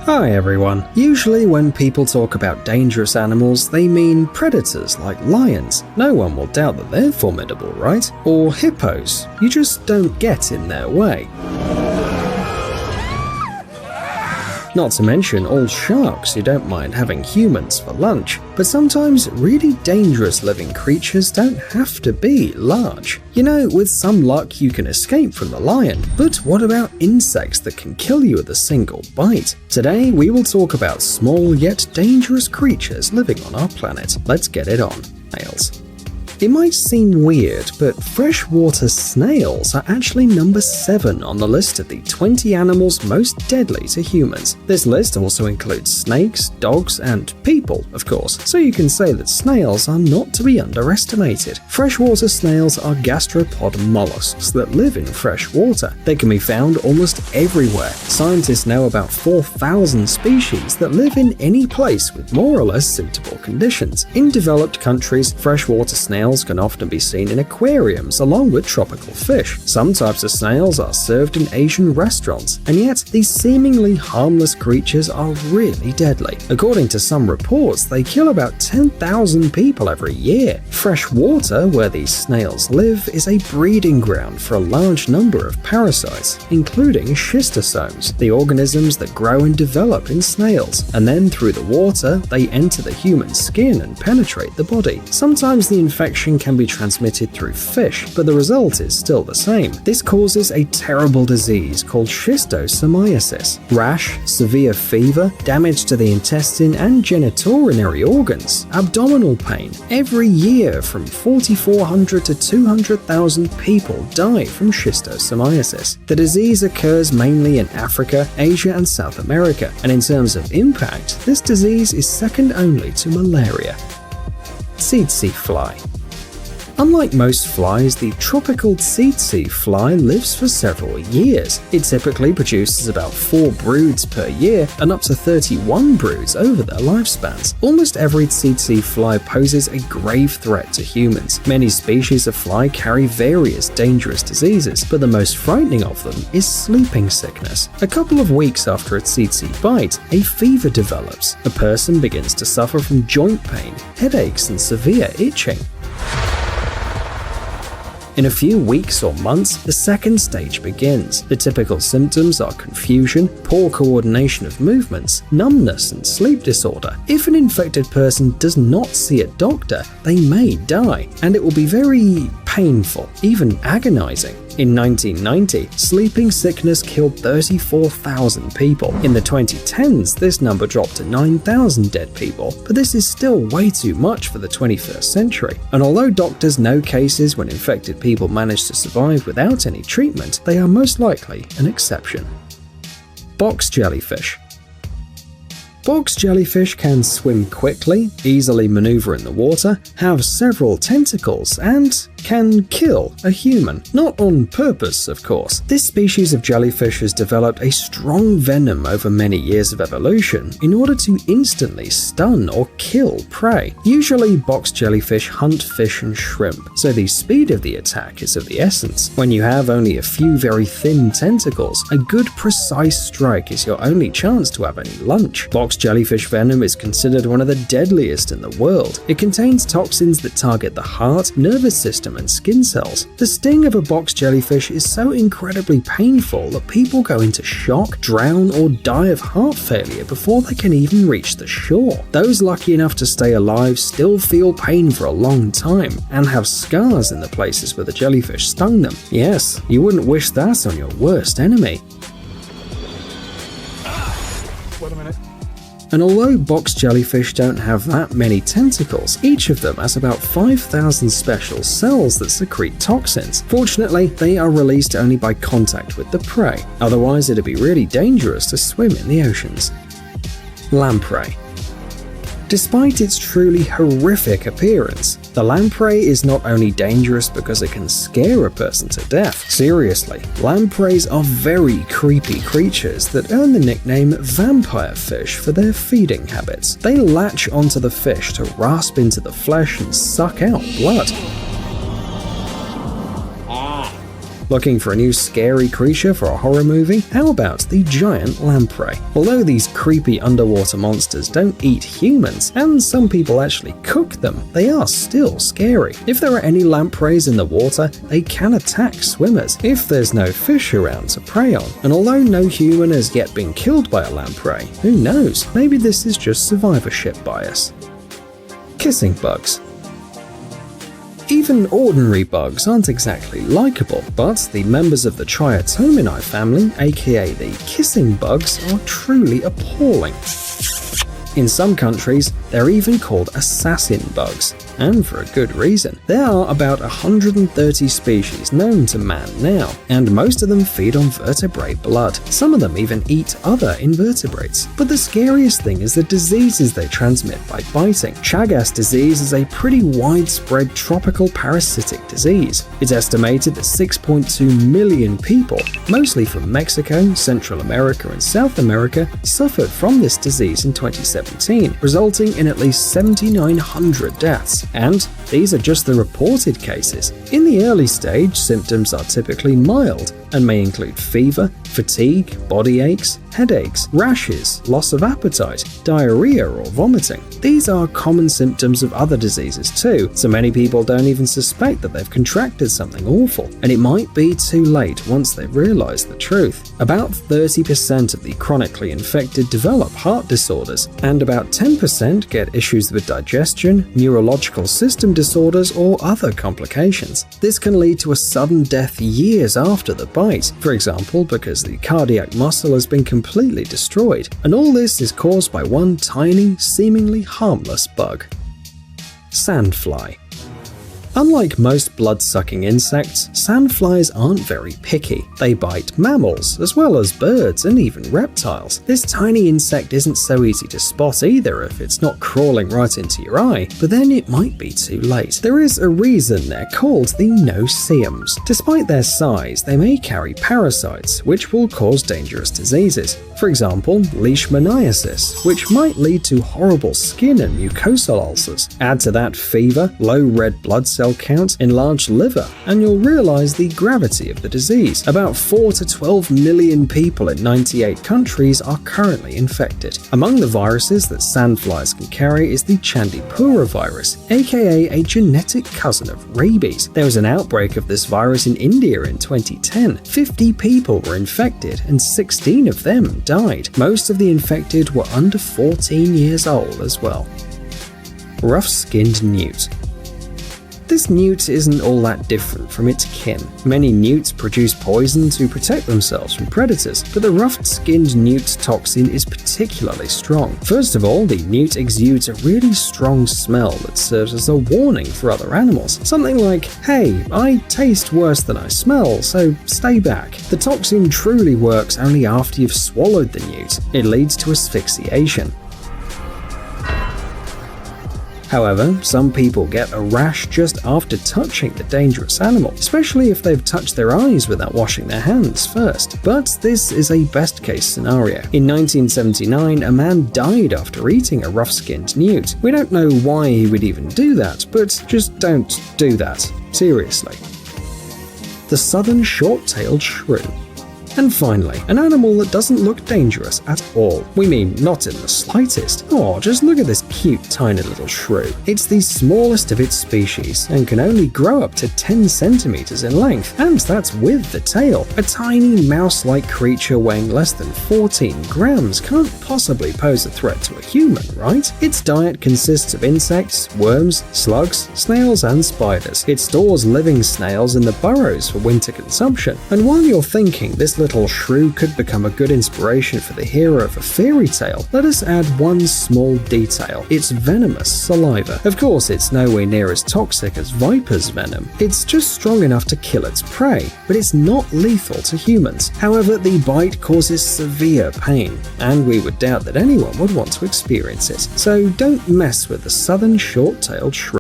Hi everyone. Usually when people talk about dangerous animals, they mean predators like lions. No one will doubt that they're formidable, right? Or hippos. You just don't get in their way. Not to mention all sharks who don't mind having humans for lunch. But sometimes really dangerous living creatures don't have to be large. You know, with some luck you can escape from the lion, but what about insects that can kill you with a single bite? Today we will talk about small yet dangerous creatures living on our planet. Let's get it on. Snails. It might seem weird, but freshwater snails are actually number 7 on the list of the 20 animals most deadly to humans. This list also includes snakes, dogs, and people, of course, so you can say that snails are not to be underestimated. Freshwater snails are gastropod mollusks that live in fresh water. They can be found almost everywhere. Scientists know about 4,000 species that live in any place with more or less suitable conditions. In developed countries, freshwater snails can often be seen in aquariums along with tropical fish. Some types of snails are served in Asian restaurants, and yet these seemingly harmless creatures are really deadly. According to some reports, they kill about 10,000 people every year. Fresh water, where these snails live, is a breeding ground for a large number of parasites, including schistosomes, the organisms that grow and develop in snails. And then through the water, they enter the human skin and penetrate the body. Sometimes the infection can be transmitted through fish, but the result is still the same. This causes a terrible disease called schistosomiasis. Rash, severe fever, damage to the intestine and genitourinary organs, abdominal pain. Every year, from 4,400 to 200,000 people die from schistosomiasis. The disease occurs mainly in Africa, Asia, and South America, and in terms of impact, this disease is second only to malaria. Tsetse fly. Unlike most flies, the tropical tsetse fly lives for several years. It typically produces about 4 broods per year and up to 31 broods over their lifespans. Almost every tsetse fly poses a grave threat to humans. Many species of fly carry various dangerous diseases, but the most frightening of them is sleeping sickness. A couple of weeks after a tsetse bite, a fever develops. A person begins to suffer from joint pain, headaches, and severe itching. In a few weeks or months, the second stage begins. The typical symptoms are confusion, poor coordination of movements, numbness, and sleep disorder. If an infected person does not see a doctor, they may die, and it will be very painful, even agonizing. In 1990, sleeping sickness killed 34,000 people. In the 2010s, this number dropped to 9,000 dead people, but this is still way too much for the 21st century. And although doctors know cases when infected people manage to survive without any treatment, they are most likely an exception. Box jellyfish. Box jellyfish can swim quickly, easily maneuver in the water, have several tentacles, and can kill a human. Not on purpose, of course. This species of jellyfish has developed a strong venom over many years of evolution in order to instantly stun or kill prey. Usually, box jellyfish hunt fish and shrimp, so the speed of the attack is of the essence. When you have only a few very thin tentacles, a good precise strike is your only chance to have any lunch. Box jellyfish venom is considered one of the deadliest in the world. It contains toxins that target the heart, nervous system, and skin cells. The sting of a box jellyfish is so incredibly painful that people go into shock, drown, or die of heart failure before they can even reach the shore. Those lucky enough to stay alive still feel pain for a long time and have scars in the places where the jellyfish stung them. Yes, you wouldn't wish that on your worst enemy. Wait a minute. And although box jellyfish don't have that many tentacles, each of them has about 5,000 special cells that secrete toxins. Fortunately, they are released only by contact with the prey, otherwise it'd be really dangerous to swim in the oceans. Lamprey. Despite its truly horrific appearance, the lamprey is not only dangerous because it can scare a person to death. Seriously, lampreys are very creepy creatures that earn the nickname vampire fish for their feeding habits. They latch onto the fish to rasp into the flesh and suck out blood. Looking for a new scary creature for a horror movie? How about the giant lamprey? Although these creepy underwater monsters don't eat humans, and some people actually cook them, they are still scary. If there are any lampreys in the water, they can attack swimmers if there's no fish around to prey on. And although no human has yet been killed by a lamprey, who knows, maybe this is just survivorship bias. Kissing bugs. Even ordinary bugs aren't exactly likable, but the members of the Triatominae family, aka the kissing bugs, are truly appalling. In some countries, they're even called assassin bugs, and for a good reason. There are about 130 species known to man now, and most of them feed on vertebrate blood. Some of them even eat other invertebrates. But the scariest thing is the diseases they transmit by biting. Chagas disease is a pretty widespread tropical parasitic disease. It's estimated that 6.2 million people, mostly from Mexico, Central America, and South America, suffered from this disease in 2017, resulting in at least 7,900 deaths. And these are just the reported cases. In the early stage, symptoms are typically mild and may include fever, fatigue, body aches, headaches, rashes, loss of appetite, diarrhea, or vomiting. These are common symptoms of other diseases too, so many people don't even suspect that they've contracted something awful, and it might be too late once they realize the truth. About 30% of the chronically infected develop heart disorders, and about 10% get issues with digestion, neurological system disorders, or other complications. This can lead to a sudden death years after the bite, for example, because the cardiac muscle has been completely destroyed, and all this is caused by one tiny, seemingly harmless bug. Sandfly. Unlike most blood-sucking insects, sandflies aren't very picky. They bite mammals, as well as birds and even reptiles. This tiny insect isn't so easy to spot either if it's not crawling right into your eye, but then it might be too late. There is a reason they're called the no-see-ums. Despite their size, they may carry parasites, which will cause dangerous diseases. For example, leishmaniasis, which might lead to horrible skin and mucosal ulcers. Add to that fever, low red blood cell count, enlarged liver, and you'll realize the gravity of the disease. About 4 to 12 million people in 98 countries are currently infected. Among the viruses that sandflies can carry is the Chandipura virus, aka a genetic cousin of rabies. There was an outbreak of this virus in India in 2010. 50 people were infected and 16 of them died. Most of the infected were under 14 years old as well. Rough-skinned newt. This newt isn't all that different from its kin. Many newts produce poison to protect themselves from predators, but the rough-skinned newt toxin is particularly strong. First of all, the newt exudes a really strong smell that serves as a warning for other animals. Something like, "Hey, I taste worse than I smell, so stay back." The toxin truly works only after you've swallowed the newt. It leads to asphyxiation. However, some people get a rash just after touching the dangerous animal, especially if they've touched their eyes without washing their hands first. But this is a best-case scenario. In 1979, a man died after eating a rough-skinned newt. We don't know why he would even do that, but just don't do that. Seriously. The southern short-tailed shrew. And finally, an animal that doesn't look dangerous at all. We mean not in the slightest. Oh, just look at this cute tiny little shrew. It's the smallest of its species and can only grow up to 10 centimeters in length, and that's with the tail. A tiny mouse-like creature weighing less than 14 grams can't possibly pose a threat to a human, right? Its diet consists of insects, worms, slugs, snails, and spiders. It stores living snails in the burrows for winter consumption. And while you're thinking this little shrew could become a good inspiration for the hero of a fairy tale, let us add one small detail: its venomous saliva. Of course, it's nowhere near as toxic as viper's venom. It's just strong enough to kill its prey, but it's not lethal to humans. However, the bite causes severe pain, and we would doubt that anyone would want to experience it. So don't mess with the southern short-tailed shrew.